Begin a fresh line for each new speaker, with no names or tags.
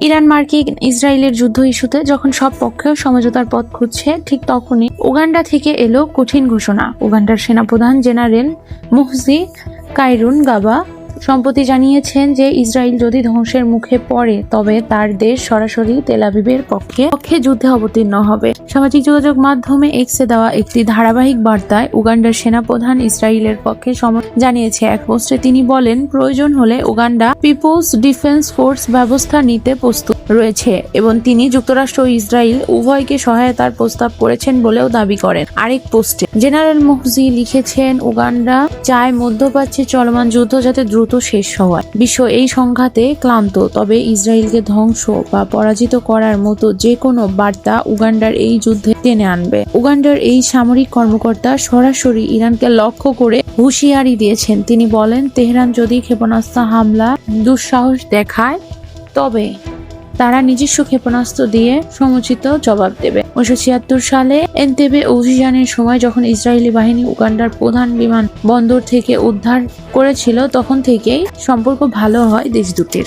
Iran মার্কিন ইসরায়েলের যুদ্ধ ইস্যুতে যখন সব পক্ষে সমঝোতার পথ খুঁজছে, ঠিক তখনই উগান্ডা থেকে এলো কঠিন ঘোষণা। উগান্ডার সেনাপ্রধান জেনারেল মুহসি কাইরুনগাবা সম্প্রতি জানিয়েছেন যে ইসরায়েল যদি ধ্বংসের মুখে পড়ে তবে তার দেশ সরাসরি তেল আবিবের পক্ষে যুদ্ধে অবতীর্ণ হবে। সামাজিক যোগাযোগ মাধ্যমে এক্সে দেওয়া একটি ধারাবাহিক বার্তায় উগান্ডার সেনাপ্রধান ইসরায়েলের পক্ষে সমর্থন জানিয়েছে। এক পোস্টে তিনি বলেন, প্রয়োজন হলে উগান্ডা পিপলস ডিফেন্স ফোর্স ব্যবস্থা নিতে প্রস্তুত রয়েছে এবং তিনি যুক্তরাষ্ট্র ও ইসরায়েল উভয়কে সহায়তার প্রস্তাব করেছেন বলেও দাবি করেন। আরেক পোস্টে জেনারেল মুহসি লিখেছেন, উগান্ডা চায় মধ্যপ্রাচ্যে চলমান যুদ্ধ যাতে দ্রুত শেষ হয়। বিশ্ব এই সংঘাতে ক্লান্ত, তবে ইসরায়েলকে ধ্বংস বা পরাজিত করার মতো যে কোনো বার্তা উগান্ডার এই যুদ্ধে টেনে আনবে। উগান্ডার এই সামরিক কর্মকর্তা সরাসরি ইরানকে লক্ষ্য করে হুঁশিয়ারি দিয়েছেন। তিনি বলেন, তেহরান যদি ক্ষেপণাস্ত্র হামলা দুঃসাহস দেখায় তবে তারা নিজস্ব ক্ষেপণাস্ত্র দিয়ে সমুচিত জবাব দেবে। 1976 সালে এনতেবে অভিযানের সময় যখন ইসরায়েলি বাহিনী উগান্ডার প্রধান বিমান বন্দর থেকে উদ্ধার করেছিল, তখন থেকেই সম্পর্ক ভালো হয় দেশ দুটির।